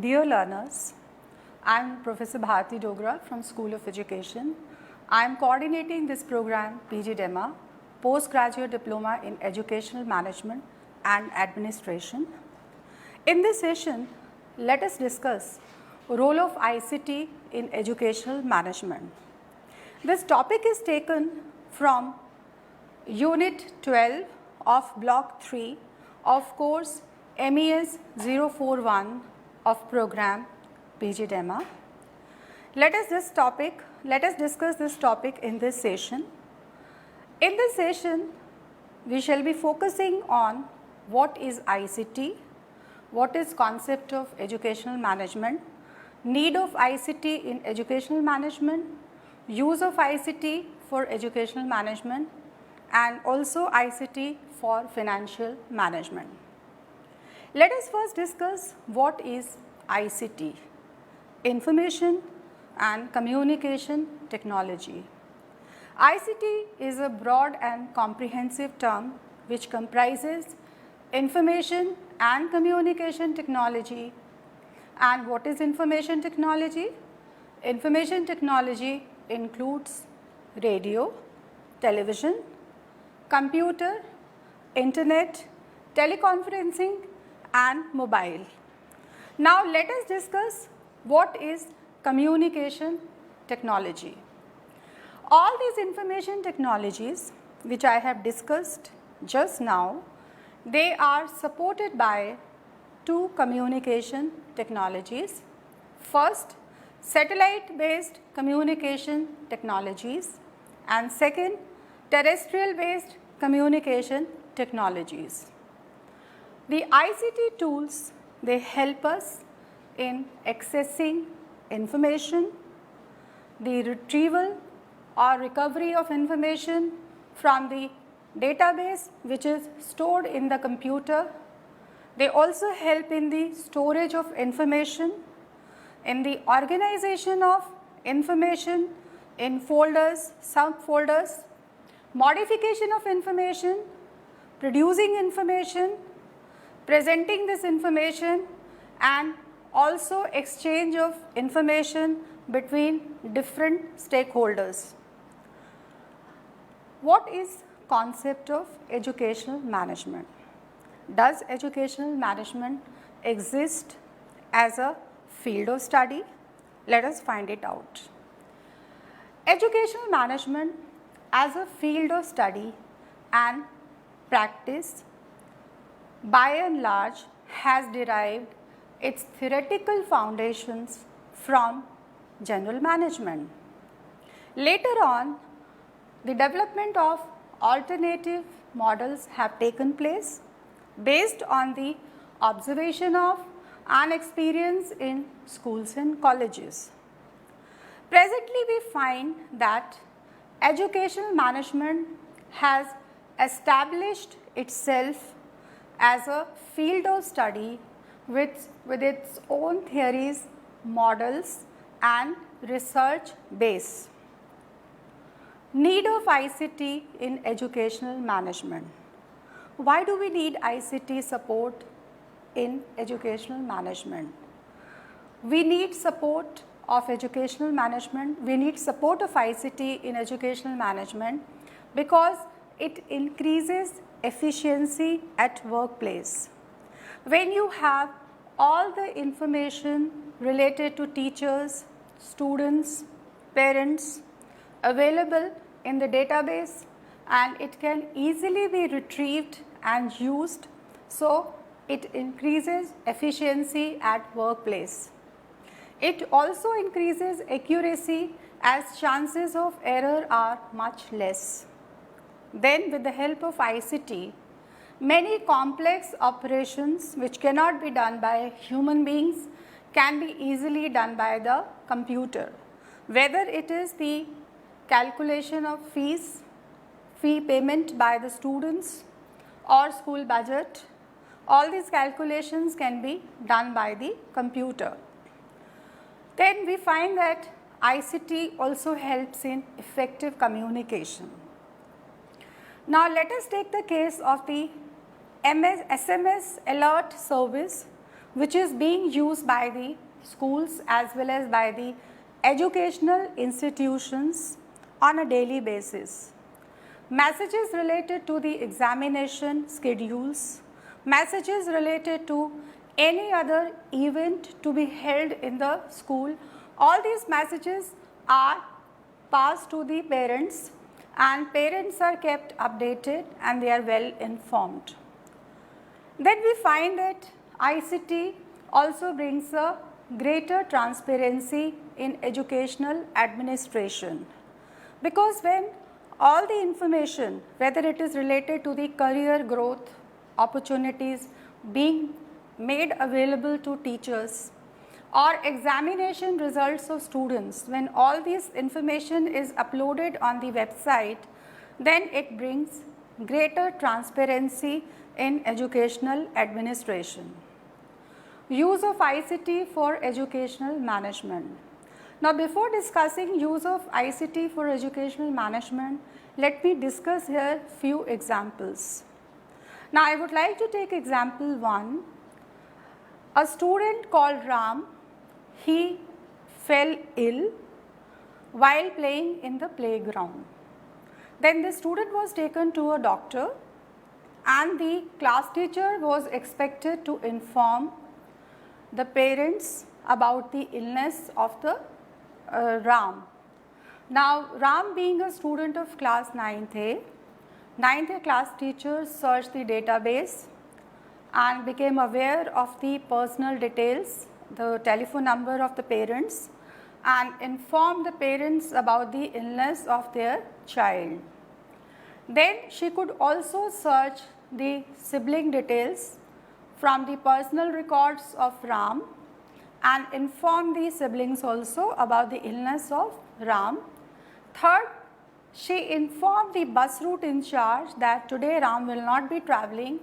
Dear learners, I am Professor Bharati Dogra from School of Education. I am coordinating this program PGDEMA, Postgraduate Diploma in Educational Management and Administration. In this session, let us discuss role of ICT in educational management. This topic is taken from Unit 12 of Block 3 of course MES-41 of program PGDEMA. Let us discuss this topic in this session. In this session, we shall be focusing on what is ICT, what is concept of educational management, need of ICT in educational management, use of ICT for educational management, and also ICT for financial management. Let us first discuss what is ICT, Information and Communication Technology. ICT is a broad and comprehensive term which comprises information and communication technology. And what is information technology? Information technology includes radio, television, computer, internet, teleconferencing, and mobile. Now let us discuss what is communication technology. All these information technologies which I have discussed just now, they are supported by two communication technologies. First, satellite based communication technologies, and second, terrestrial based communication technologies. The ICT tools, they help us in accessing information, the retrieval or recovery of information from the database which is stored in the computer. They also help in the storage of information, in the organization of information in folders, subfolders, modification of information, producing information, presenting this information, and also exchange of information between different stakeholders. What is concept of educational management? Does educational management exist as a field of study? Let us find it out. Educational management as a field of study and practice by and large has derived its theoretical foundations from general management. Later on, the development of alternative models have taken place based on the observation of and experience in schools and colleges. Presently, we find that educational management has established itself as a field of study with its own theories, models, and research base. Need of ICT in educational management. Why do we need ICT support in educational management? We need support of educational management, we need support of ICT in educational management because it increases efficiency at workplace. When you have all the information related to teachers, students, parents available in the database, and it can easily be retrieved and used, so it increases efficiency at workplace. It also increases accuracy as chances of error are much less. Then with the help of ICT, many complex operations which cannot be done by human beings can be easily done by the computer. Whether it is the calculation of fee payment by the students or school budget, all these calculations can be done by the computer. Then we find that ICT also helps in effective communication. Now let us take the case of the SMS alert service which is being used by the schools as well as by the educational institutions on a daily basis. Messages related to the examination schedules, messages related to any other event to be held in the school, all these messages are passed to the parents, and parents are kept updated and they are well informed. Then we find that ICT also brings a greater transparency in educational administration, because when all the information, whether it is related to the career growth opportunities being made available to teachers or examination results of students, when all this information is uploaded on the website, then it brings greater transparency in educational administration. Use of ICT for educational management. Now, before discussing use of ICT for educational management, let me discuss here few examples. Now, I would like to take example 1. A student called Ram, he fell ill while playing in the playground. Then the student was taken to a doctor, and the class teacher was expected to inform the parents about the illness of the Ram. Now, Ram being a student of class 9th A class teacher searched the database and became aware of the personal details, the telephone number of the parents, and informed the parents about the illness of their child. Then she could also search the sibling details from the personal records of Ram and inform the siblings also about the illness of Ram. Third, she informed the bus route in charge that today Ram will not be travelling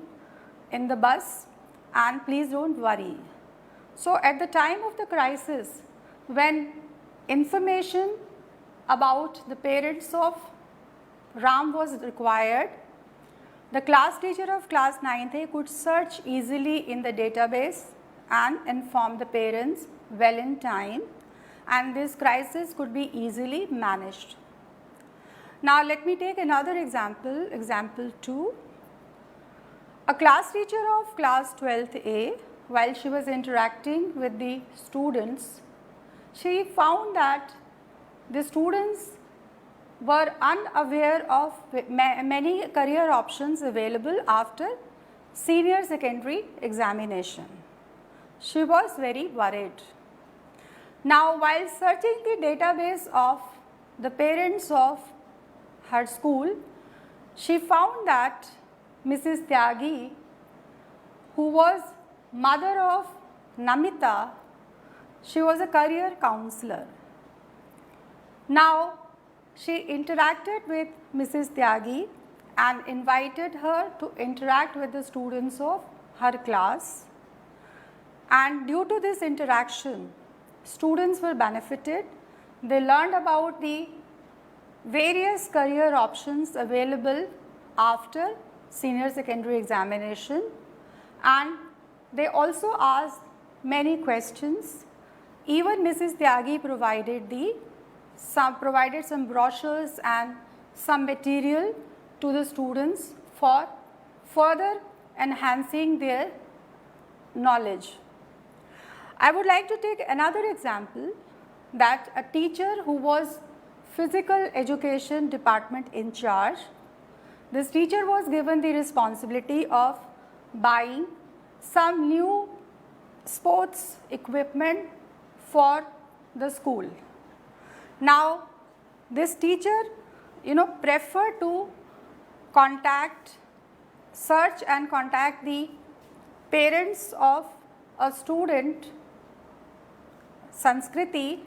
in the bus and please don't worry. So, at the time of the crisis, when information about the parents of Ram was required, the class teacher of class 9th A could search easily in the database and inform the parents well in time, and this crisis could be easily managed. Now, let me take another example, example 2. A class teacher of class 12th A, while she was interacting with the students, she found that the students were unaware of many career options available after senior secondary examination. She was very worried. Now, while searching the database of the parents of her school, she found that Mrs. Tyagi, who was mother of Namita, she was a career counselor. Now, she interacted with Mrs. Tyagi and invited her to interact with the students of her class, and due to this interaction, students were benefited. They learned about the various career options available after senior secondary examination, and they also asked many questions. Even Mrs. Tyagi provided some brochures and some material to the students for further enhancing their knowledge. I would like to take another example, that a teacher who was physical education department in charge, this teacher was given the responsibility of buying some new sports equipment for the school. Now, this teacher preferred to search and contact the parents of a student, Sanskriti,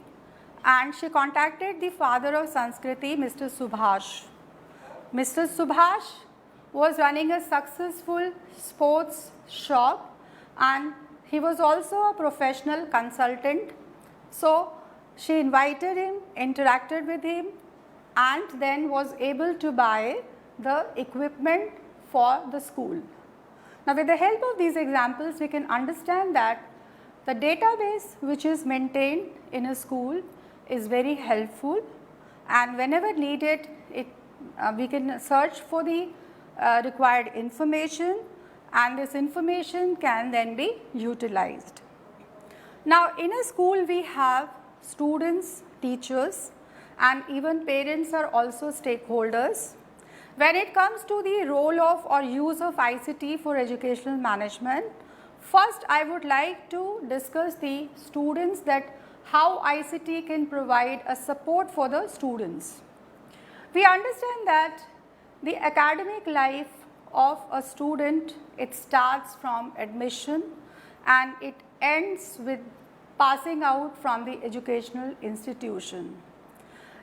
and she contacted the father of Sanskriti, Mr. Subhash. Mr. Subhash was running a successful sports shop, and he was also a professional consultant. So, she invited him, interacted with him, and then was able to buy the equipment for the school. Now, with the help of these examples, we can understand that The database which is maintained in a school is very helpful, and whenever needed we can search for the required information, and this information can then be utilized. Now, in a school we have students, teachers, and even parents are also stakeholders. When it comes to the role of or use of ICT for educational management, first I would like to discuss the students, that how ICT can provide a support for the students. We understand that the academic life of a student, it starts from admission and it ends with passing out from the educational institution.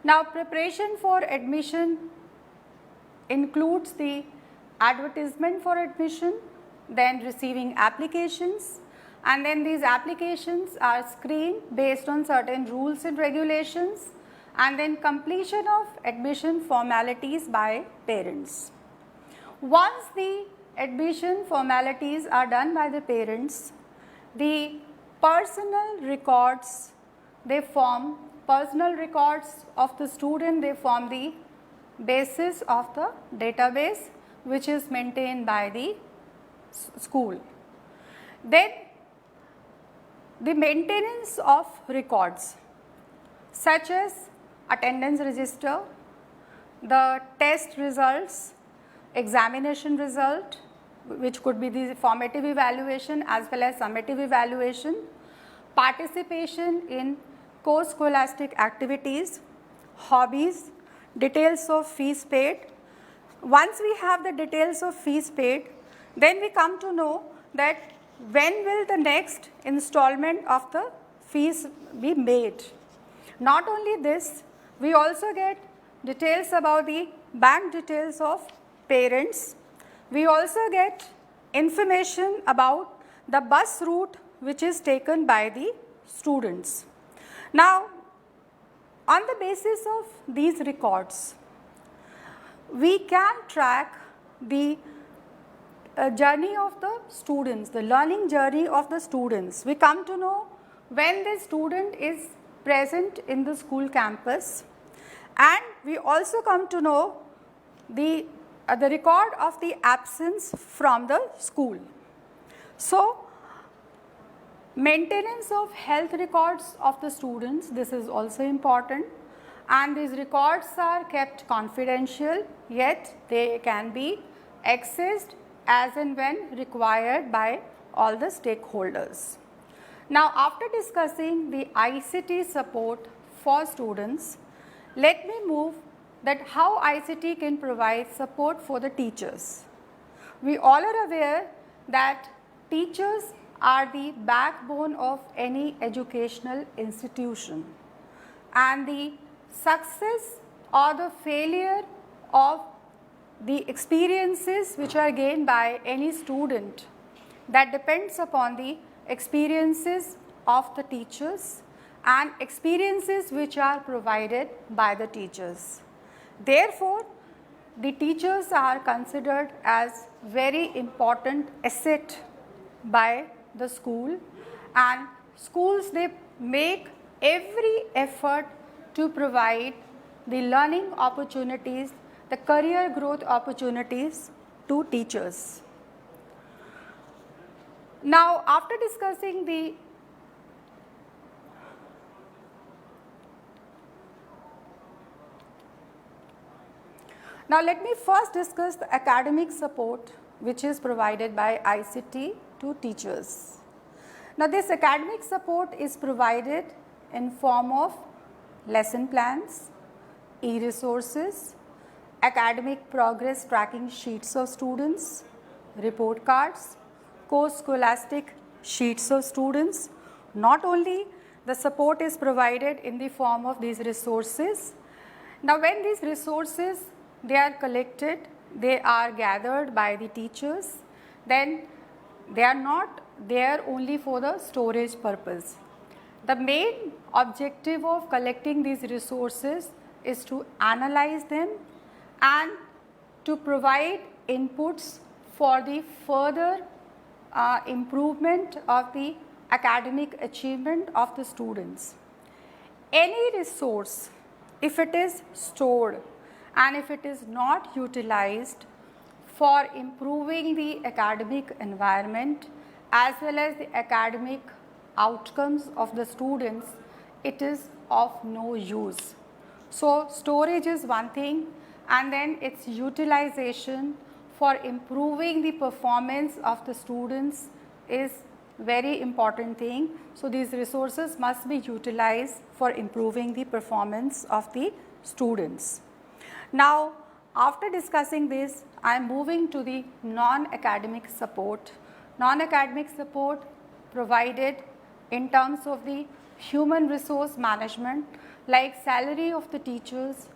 Now, preparation for admission includes the advertisement for admission, then receiving applications, and then these applications are screened based on certain rules and regulations, and then completion of admission formalities by parents. Once the admission formalities are done by the parents, the personal records, they form personal records of the student, they form the basis of the database which is maintained by the school. Then the maintenance of records such as attendance register, the test results, examination result, which could be the formative evaluation as well as summative evaluation, participation in co-scholastic activities, hobbies, details of fees paid. Once we have the details of fees paid, then we come to know that when will the next installment of the fees be made. Not only this, we also get details about the bank details of parents. We also get information about the bus route which is taken by the students. Now, on the basis of these records, we can track the journey of the students, the learning journey of the students. We come to know when the student is present in the school campus, and we also come to know the record of the absence from the school. So, maintenance of health records of the students, this is also important, and these records are kept confidential, yet they can be accessed as and when required by all the stakeholders. Now, after discussing the ICT support for students, let me move that how ICT can provide support for the teachers. We all are aware that teachers are the backbone of any educational institution, and the success or the failure of the experiences which are gained by any student, that depends upon the experiences of the teachers and experiences which are provided by the teachers. Therefore, the teachers are considered as very important asset by the school, and schools, they make every effort to provide the learning opportunities, the career growth opportunities to teachers. Now, after discussing the Now, let me first discuss the academic support which is provided by ICT to teachers. Now, this academic support is provided in form of lesson plans, e-resources, academic progress tracking sheets of students, report cards, co-scholastic sheets of students. Not only the support is provided in the form of these resources. Now, when these resources, they are collected, they are gathered by the teachers, then they are not there only for the storage purpose. The main objective of collecting these resources is to analyze them and to provide inputs for the further improvement of the academic achievement of the students. Any resource, if it is stored and if it is not utilized for improving the academic environment as well as the academic outcomes of the students, it is of no use. So, storage is one thing, and then its utilization for improving the performance of the students is very important thing. So, these resources must be utilized for improving the performance of the students. Now, after discussing this, I am moving to the non-academic support. Non-academic support provided in terms of the human resource management like salary of the teachers,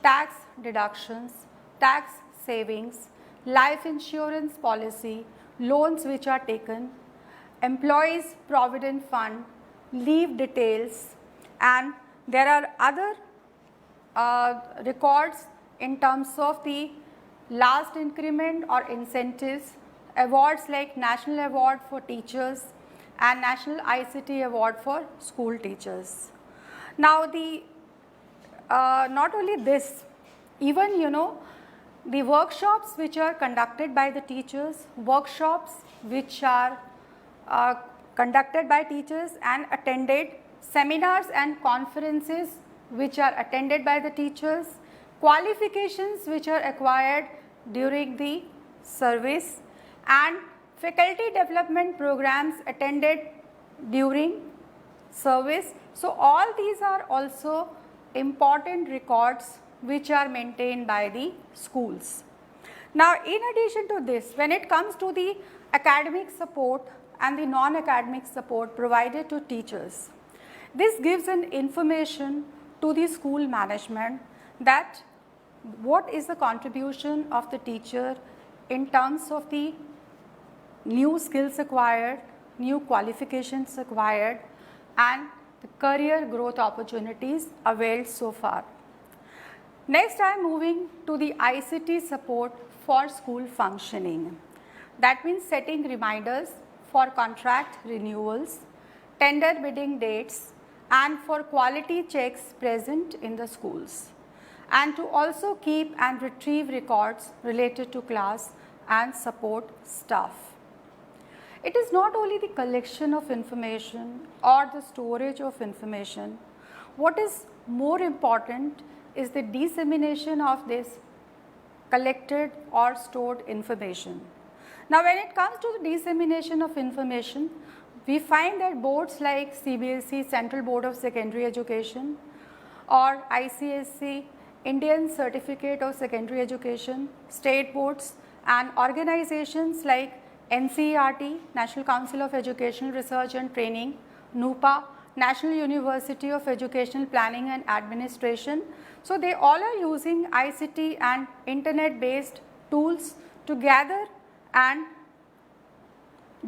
tax deductions, tax savings, life insurance policy, loans which are taken, employees provident fund, leave details, and there are other records in terms of the last increment or incentives, awards like National Award for Teachers and National ICT Award for School Teachers. Now, the not only this, even the workshops which are conducted by the teachers, workshops which are conducted by teachers and attended, seminars and conferences which are attended by the teachers, qualifications which are acquired during the service, and faculty development programs attended during service. So, all these are also important records which are maintained by the schools. Now, in addition to this, when it comes to the academic support and the non-academic support provided to teachers, this gives an information to the school management that what is the contribution of the teacher in terms of the new skills acquired, new qualifications acquired, and the career growth opportunities availed so far. Next, I am moving to the ICT support for school functioning. That means setting reminders for contract renewals, tender bidding dates, and for quality checks present in the schools, and to also keep and retrieve records related to class and support staff. It is not only the collection of information or the storage of information. What is more important is the dissemination of this collected or stored information. Now, when it comes to the dissemination of information, we find that boards like CBSE, Central Board of Secondary Education, or ICSE, Indian Certificate of Secondary Education, state boards, and organizations like NCERT, National Council of Educational Research and Training, NUPA, National University of Educational Planning and Administration. So, they all are using ICT and internet based tools to gather and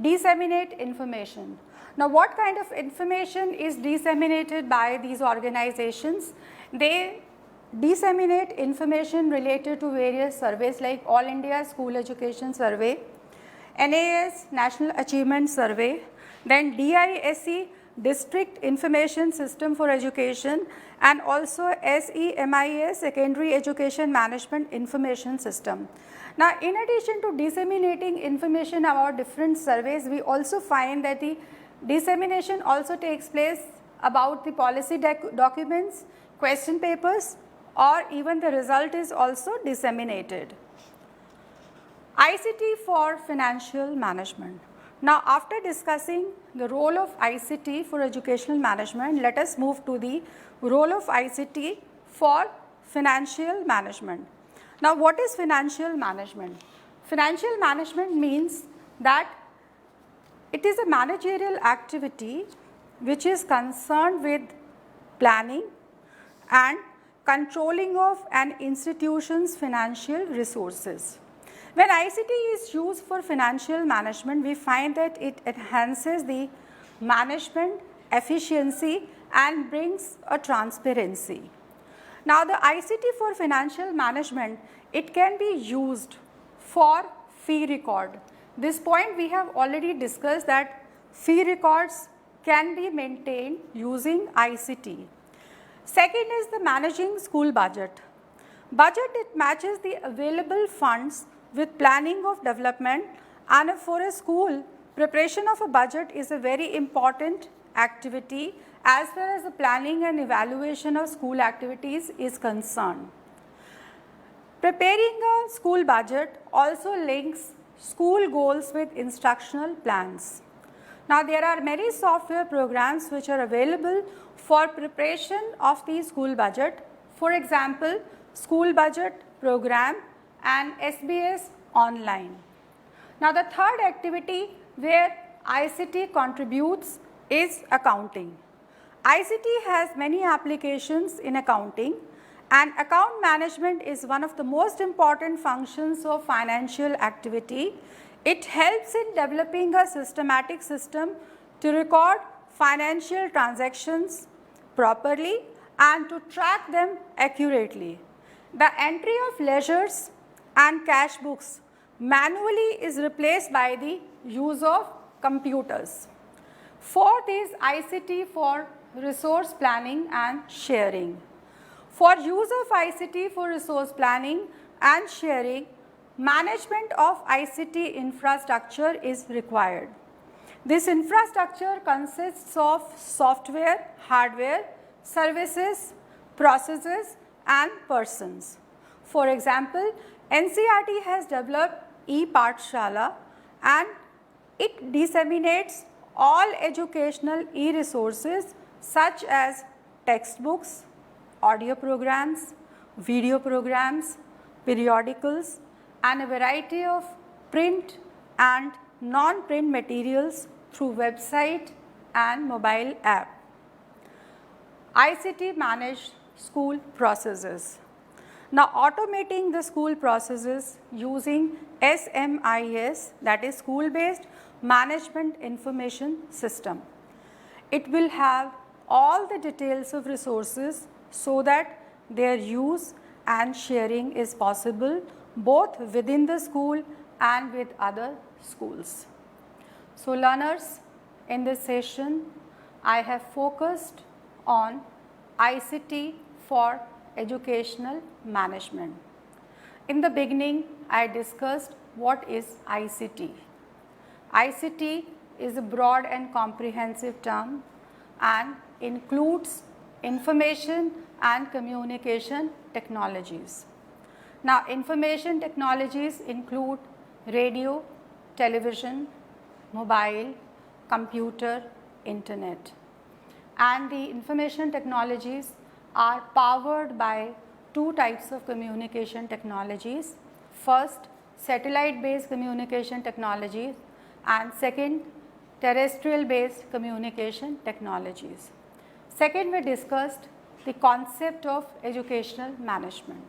disseminate information. Now, what kind of information is disseminated by these organizations? They disseminate information related to various surveys like All India School Education Survey, NAS National Achievement Survey, then DISE District Information System for Education, and also SEMIS Secondary Education Management Information System. Now, in addition to disseminating information about different surveys, we also find that the dissemination also takes place about the policy documents, question papers, or even the result is also disseminated. ICT for financial management. Now, after discussing the role of ICT for educational management, let us move to the role of ICT for financial management. Now, what is financial management? Financial management means that it is a managerial activity which is concerned with planning and controlling of an institution's financial resources. When ICT is used for financial management, we find that it enhances the management efficiency and brings a transparency. Now, the ICT for financial management, it can be used for fee record. This point we have already discussed that fee records can be maintained using ICT. Second is the managing school budget. Budget, it matches the available funds with planning of development, and for a school, preparation of a budget is a very important activity as far as the planning and evaluation of school activities is concerned. Preparing a school budget also links school goals with instructional plans. Now, there are many software programs which are available for preparation of the school budget. For example, School Budget Program and SBS Online. Now, the third activity where ICT contributes is accounting. ICT has many applications in accounting, and account management is one of the most important functions of financial activity. It helps in developing a systematic system to record financial transactions properly and to track them accurately. The entry of ledgers and cash books manually is replaced by the use of computers. Fourth is ICT for resource planning and sharing. For use of ICT for resource planning and sharing, management of ICT infrastructure is required. This infrastructure consists of software, hardware, services, processes and persons. For example, NCERT has developed e-Pathshala and it disseminates all educational e-resources such as textbooks, audio programs, video programs, periodicals and a variety of print and non-print materials through website and mobile app. ICT managed school processes. Now, automating the school processes using SMIS, that is School Based Management Information System. It will have all the details of resources so that their use and sharing is possible both within the school and with other schools. So, learners, in this session I have focused on ICT for educational management. In the beginning I discussed what is ICT. ICT is a broad and comprehensive term and includes information and communication technologies. Now, information technologies include radio, television, mobile, computer, internet. And the information technologies are powered by two types of communication technologies. First, satellite based communication technologies, and second, terrestrial based communication technologies. Second, we discussed the concept of educational management.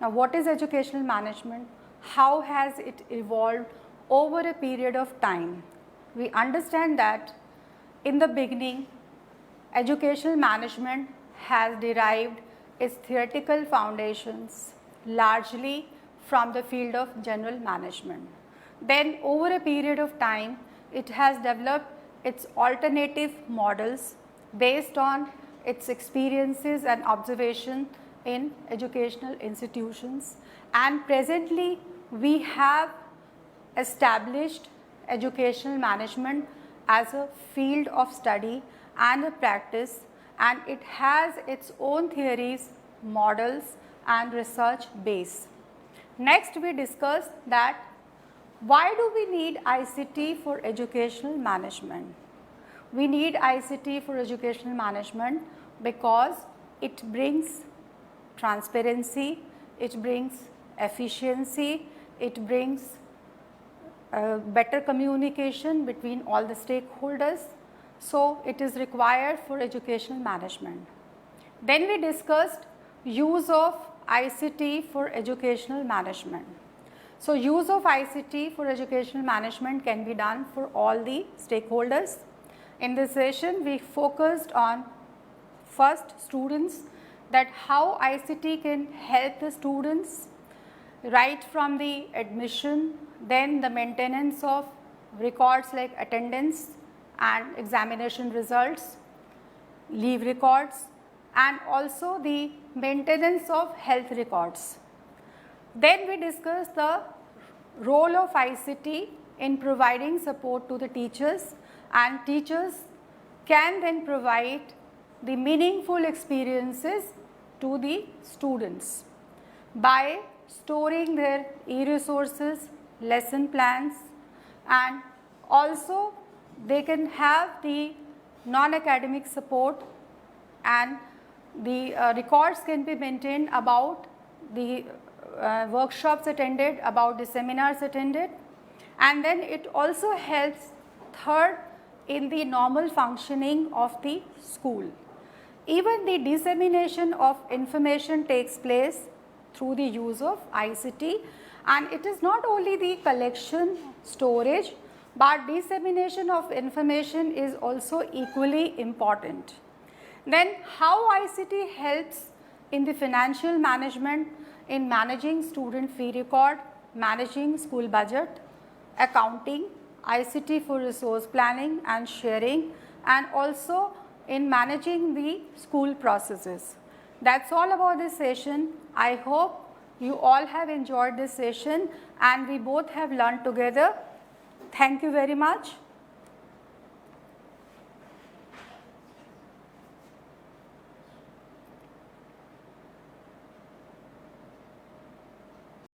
Now, what is educational management? How has it evolved over a period of time? We understand that in the beginning, educational management has derived its theoretical foundations largely from the field of general management. Then over a period of time, it has developed its alternative models based on its experiences and observation in educational institutions, and presently we have established educational management as a field of study and a practice, and it has its own theories, models and research base. Next, we discussed that why do we need ICT for educational management? We need ICT for educational management because it brings transparency, it brings efficiency, it brings better communication between all the stakeholders. So, it is required for educational management. Then we discussed use of ICT for educational management. So, use of ICT for educational management can be done for all the stakeholders. In this session, we focused on first students, that how ICT can help the students right from the admission, then the maintenance of records like attendance and examination results, leave records, and also the maintenance of health records. Then we discussed the role of ICT in providing support to the teachers, and teachers can then provide the meaningful experiences to the students by storing their e-resources, lesson plans, and also they can have the non-academic support, and the records can be maintained about the workshops attended, about the seminars attended, and then it also helps third in the normal functioning of the school. Even the dissemination of information takes place through the use of ICT, and it is not only the collection, storage, but dissemination of information is also equally important. Then how ICT helps in the financial management, in managing student fee record, managing school budget, accounting, ICT for resource planning and sharing, and also in managing the school processes. That's all about this session. I hope you all have enjoyed this session and we both have learned together. Thank you very much.